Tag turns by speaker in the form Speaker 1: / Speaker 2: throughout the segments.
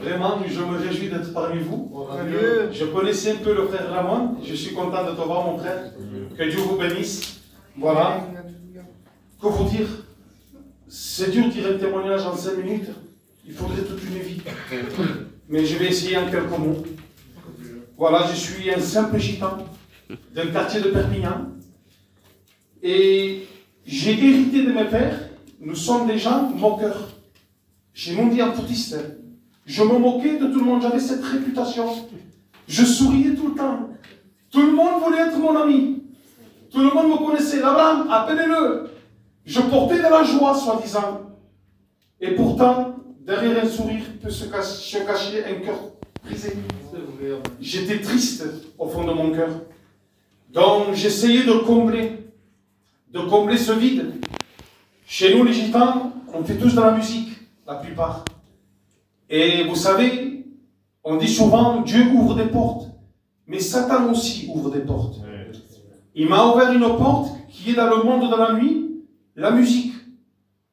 Speaker 1: Vraiment, je me réjouis d'être parmi vous. Je connaissais un peu le frère Ramon. Je suis content de te voir, mon frère. Que Dieu vous bénisse. Voilà. Que vous dire? C'est dur de dire un témoignage en 5 minutes. Il faudrait toute une vie. Mais je vais essayer en quelques mots. Voilà, je suis un simple gitan d'un quartier de Perpignan. Et j'ai hérité de mes pères. Nous sommes des gens moqueurs. J'ai mon dit en footiste. Je me moquais de tout le monde. J'avais cette réputation. Je souriais tout le temps. Tout le monde voulait être mon ami. Tout le monde me connaissait. Abraham, appelez-le. Je portais de la joie, soi-disant. Et pourtant, derrière un sourire peut se cacher un cœur brisé. J'étais triste au fond de mon cœur. Donc j'essayais de combler ce vide. Chez nous, les gitans, on fait tous de la musique, la plupart. Et vous savez, on dit souvent, Dieu ouvre des portes. Mais Satan aussi ouvre des portes. Il m'a ouvert une porte qui est dans le monde de la nuit, la musique.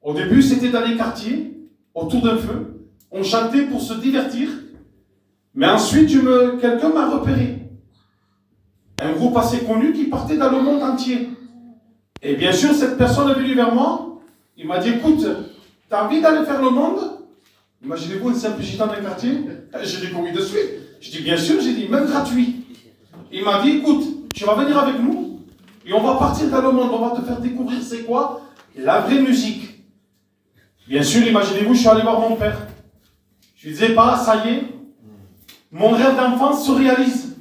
Speaker 1: Au début, c'était dans les quartiers, autour d'un feu. On chantait pour se divertir. Mais ensuite, quelqu'un m'a repéré. Un groupe assez connu qui partait dans le monde entier. Et bien sûr, cette personne est venue vers moi. Il m'a dit, écoute, t'as envie d'aller faire le monde? Imaginez-vous un simple gitan d'un quartier. J'ai dit oui de suite. Je dis bien sûr, j'ai dit même gratuit. Il m'a dit, écoute, tu vas venir avec nous et on va partir dans le monde. On va te faire découvrir c'est quoi la vraie musique. Bien sûr, imaginez-vous, je suis allé voir mon père. Je lui disais, pas, ça y est, mon rêve d'enfance se réalise.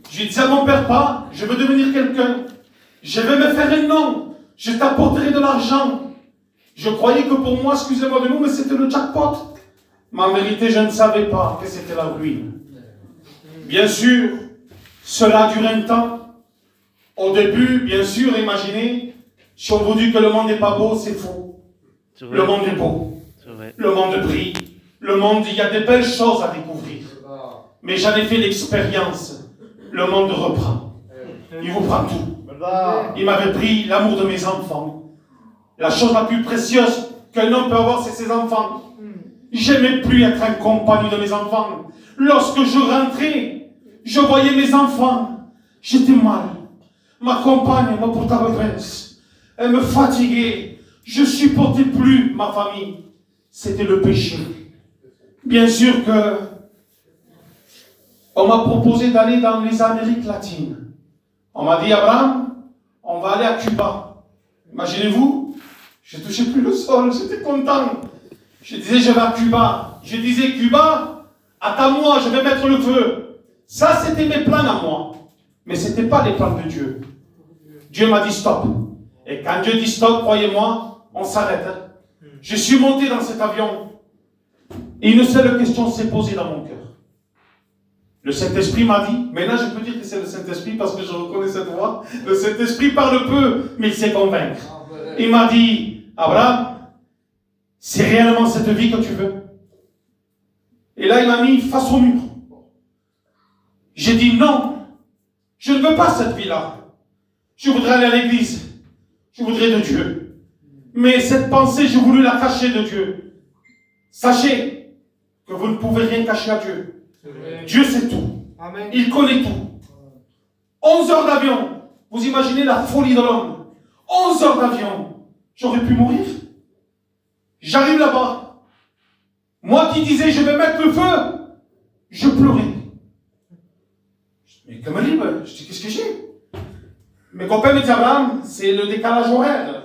Speaker 1: Je lui disais à mon père, pas, je veux devenir quelqu'un. Je vais me faire un nom. Je t'apporterai de l'argent. Je croyais que pour moi, excusez-moi de nous, mais c'était le jackpot. Mais en vérité, je ne savais pas que c'était la ruine. Bien sûr, cela a duré un temps. Au début, bien sûr, imaginez, si on vous dit que le monde n'est pas beau, c'est faux. Le monde est beau. Le monde brille. Le monde, il y a des belles choses à découvrir. Mais j'en ai fait l'expérience. Le monde reprend. Il vous prend tout. Il m'avait pris l'amour de mes enfants. La chose la plus précieuse qu'un homme peut avoir, c'est ses enfants. J'aimais plus être un compagnon de mes enfants. Lorsque je rentrais, je voyais mes enfants. J'étais mal. Ma compagne me portait regresse. Elle me fatiguait. Je supportais plus ma famille. C'était le péché. Bien sûr que on m'a proposé d'aller dans les Amériques latines. On m'a dit, Abraham, on va aller à Cuba. Imaginez-vous, je ne touchais plus le sol, j'étais content. Je disais, je vais à Cuba. Je disais, Cuba, attends-moi, je vais mettre le feu. Ça, c'était mes plans à moi. Mais ce n'était pas les plans de Dieu. Dieu m'a dit stop. Et quand Dieu dit stop, croyez-moi, on s'arrête. Je suis monté dans cet avion. Et une seule question s'est posée dans mon cœur. Le Saint-Esprit m'a dit, maintenant je peux dire que c'est le Saint-Esprit parce que je reconnais cette voix. Le Saint-Esprit parle peu, mais il sait convaincre. Il m'a dit, Abraham, c'est réellement cette vie que tu veux? Et là, il m'a mis face au mur. J'ai dit non, je ne veux pas cette vie-là. Je voudrais aller à l'église. Je voudrais de Dieu. Mais cette pensée, j'ai voulu la cacher de Dieu. Sachez que vous ne pouvez rien cacher à Dieu. Dieu sait tout. Amen. Il connaît tout. 11 heures d'avion. Vous imaginez la folie de l'homme. 11 heures d'avion. J'aurais pu mourir. J'arrive là-bas. Moi qui disais je vais mettre le feu, je pleurais. Mais comme libre, je dis qu'est-ce que j'ai? Mes copains me disent Abraham, c'est le décalage horaire.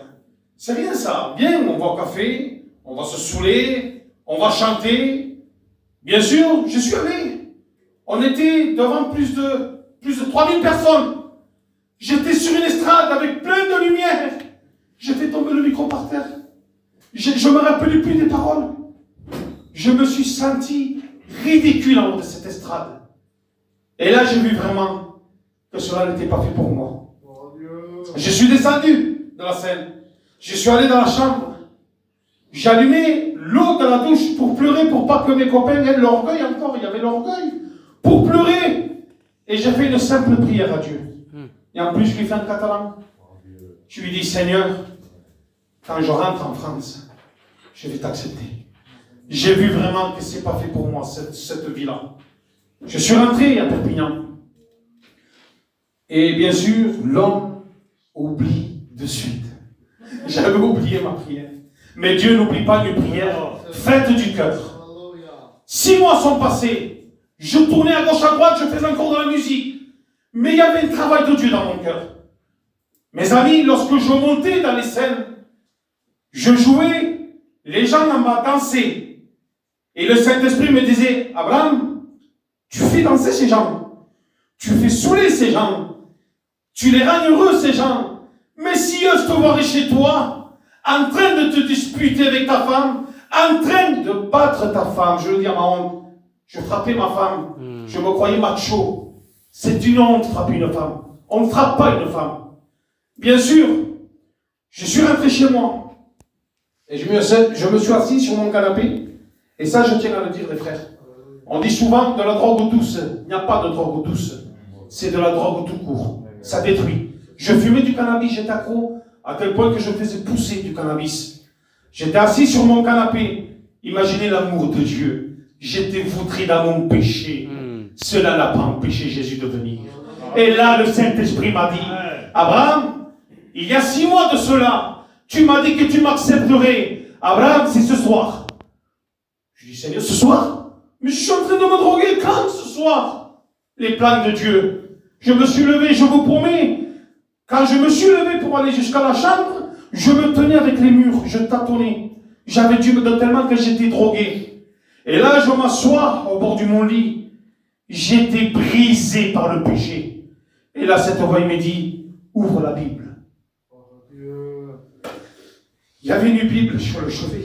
Speaker 1: C'est rien ça. Viens, on va au café, on va se saouler, on va chanter. Bien sûr, je suis allé. On était devant plus de 3000 personnes. J'étais sur une estrade avec plein de lumière. J'ai fait tomber le micro par terre. Je ne me rappelais plus des paroles. Je me suis senti ridicule en haut de cette estrade. Et là, j'ai vu vraiment que cela n'était pas fait pour moi. Je suis descendu de la scène. Je suis allé dans la chambre. J'ai allumé l'eau de la douche pour pleurer, pour pas que mes copains aient l'orgueil encore. Il y avait l'orgueil. Pour pleurer. Et j'ai fait une simple prière à Dieu. Et en plus, je lui fais en catalan. Je lui dis, Seigneur, quand je rentre en France, je vais t'accepter. j'ai vu vraiment que ce n'est pas fait pour moi, cette vie-là. Je suis rentré à Perpignan. Et bien sûr, l'homme oublie de suite. J'avais oublié ma prière. Mais Dieu n'oublie pas une prière faite du cœur. 6 mois sont passés. Je tournais à gauche à droite, je faisais encore de la musique. Mais il y avait le travail de Dieu dans mon cœur. Mes amis, lorsque je montais dans les scènes, je jouais, les gens en bas dansaient. Et le Saint-Esprit me disait, Abraham, tu fais danser ces gens. Tu fais saouler ces gens. Tu les rends heureux, ces gens. Mais si eux te voient chez toi, en train de te disputer avec ta femme, en train de battre ta femme, je veux dire ma honte, je frappais ma femme, je me croyais macho. C'est une honte de frapper une femme. On ne frappe pas une femme. Bien sûr, je suis rentré chez moi. Et je me suis assis sur mon canapé. Et ça, je tiens à le dire, les frères. On dit souvent de la drogue douce. Il n'y a pas de drogue douce. C'est de la drogue tout court. Ça détruit. Je fumais du cannabis, j'étais accro, à tel point que je faisais pousser du cannabis. J'étais assis sur mon canapé. Imaginez l'amour de Dieu. J'étais vautré dans mon péché. Cela n'a pas empêché Jésus de venir. Et là, le Saint-Esprit m'a dit, Abraham, il y a 6 mois de cela, tu m'as dit que tu m'accepterais. Abraham, c'est ce soir. Je dis, Seigneur, ce soir? Mais je suis en train de me droguer quand ce soir? Les plans de Dieu. Je me suis levé, je vous promets. Quand je me suis levé pour aller jusqu'à la chambre, je me tenais avec les murs, je tâtonnais. J'avais dû me donner tellement que j'étais drogué. Et là, je m'assois au bord de mon lit. J'étais brisé par le péché. Et là, cette voix me dit, ouvre la Bible. Il y avait une Bible sur le chevet.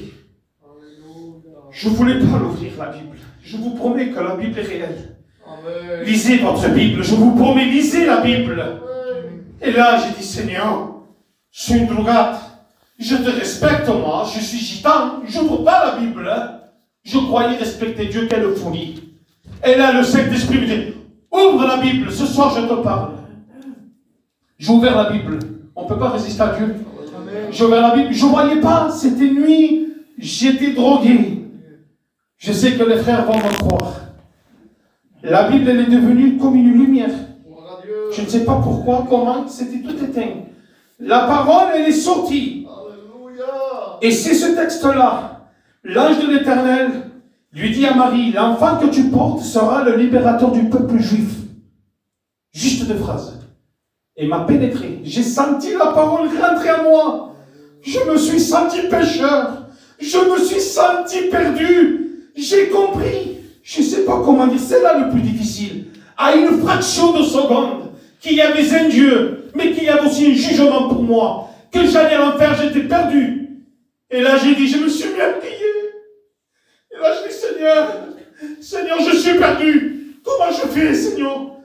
Speaker 1: Je ne voulais pas l'ouvrir, la Bible. Je vous promets que la Bible est réelle. Lisez votre Bible, je vous promets, lisez la Bible. Et là, j'ai dit, Seigneur, je suis une drogate. Je te respecte, moi, je suis gitan. Je n'ouvre pas la Bible. Je croyais respecter Dieu, quelle folie. Et là, le Saint-Esprit me dit, ouvre la Bible, ce soir je te parle. J'ai ouvert la Bible. On ne peut pas résister à Dieu. J'ai ouvert la Bible, je ne voyais pas, c'était nuit, j'étais drogué. Je sais que les frères vont me croire. La Bible, elle est devenue comme une lumière. Je ne sais pas pourquoi, comment, c'était tout éteint. La parole, elle est sortie. Et c'est ce texte-là. L'ange de l'Éternel lui dit à Marie, l'enfant que tu portes sera le libérateur du peuple juif. Juste 2 phrases. Et m'a pénétré. J'ai senti la parole rentrer à moi. Je me suis senti pécheur. Je me suis senti perdu. J'ai compris. Je ne sais pas comment dire. C'est là le plus difficile. À une fraction de seconde, qu'il y avait un Dieu, mais qu'il y avait aussi un jugement pour moi. Que j'allais à l'enfer, j'étais perdu. Et là, j'ai dit, je me suis mis à prier. Et là, je dis, Seigneur, je suis perdu. Comment je fais, Seigneur?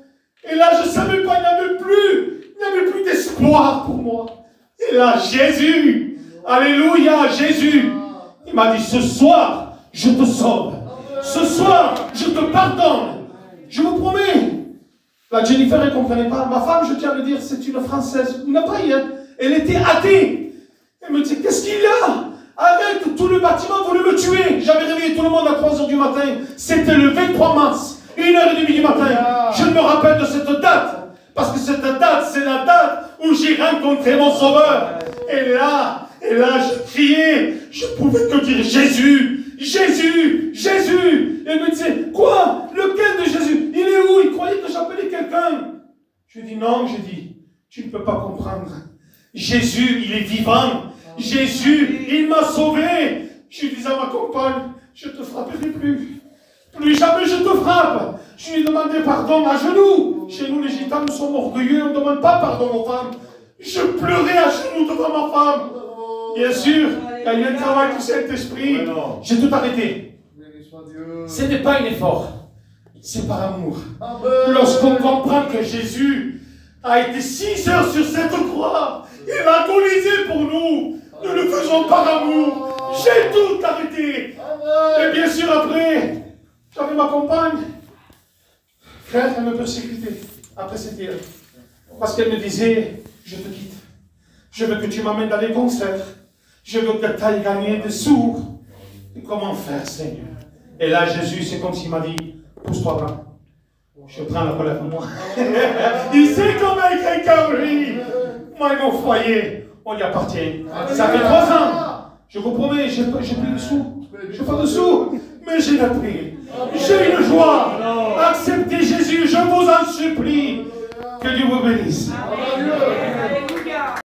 Speaker 1: Et là, je ne savais pas, il n'y avait plus d'espoir pour moi. Et là, Jésus, alléluia, Jésus, il m'a dit, ce soir, je te sauve. Ce soir, je te pardonne. Je vous promets. La Jennifer, elle ne comprenait pas. Ma femme, je tiens à le dire, c'est une Française, une païenne. Elle était athée. Elle me dit, qu'est-ce qu'il y a? Arrête, tout le bâtiment voulait me tuer. J'avais réveillé tout le monde à 3 h du matin. C'était le 23 mars, 1h30 du matin. Je me rappelle de cette date. Parce que cette date, c'est la date où j'ai rencontré mon Sauveur. Et là, je criais. Je pouvais que dire Jésus, Jésus, Jésus. Et elle me disait, quoi? Lequel de Jésus? Il est où? Il croyait que j'appelais quelqu'un. Je lui dis, non, tu ne peux pas comprendre. Jésus, il est vivant. Jésus, il m'a sauvé. Je disais à ma compagne, je ne te frapperai plus. Plus jamais je te frappe. Je lui demandais pardon à genoux. Chez nous, les gitans, nous sommes orgueilleux, on ne demande pas pardon aux femmes. Je pleurais à genoux devant ma femme. Bien sûr, il y a eu un travail du Saint-Esprit. J'ai tout arrêté. Ce n'est pas un effort, c'est par amour. Lorsqu'on comprend que Jésus a été 6 heures sur cette croix, il a agonisé pour nous. Nous le faisons par amour. J'ai tout arrêté. Et bien sûr, après, j'avais ma compagne. Frère, elle me persécutait. Après, c'était elle. Parce qu'elle me disait, je te quitte. Je veux que tu m'amènes dans les concerts. Je veux que tu ailles gagner des sous. Comment faire, Seigneur? Et là, Jésus, c'est comme s'il m'a dit, pousse-toi là. Je prends la relève moi. Il sait comment quelqu'un brille. Moi et mon foyer, on y appartient. Ça fait 3 ans. Je vous promets, j'ai plus de sous. Je n'ai pas de sous, mais j'ai la paix. J'ai une joie. Acceptez Jésus, je vous en supplie. Que Dieu vous bénisse.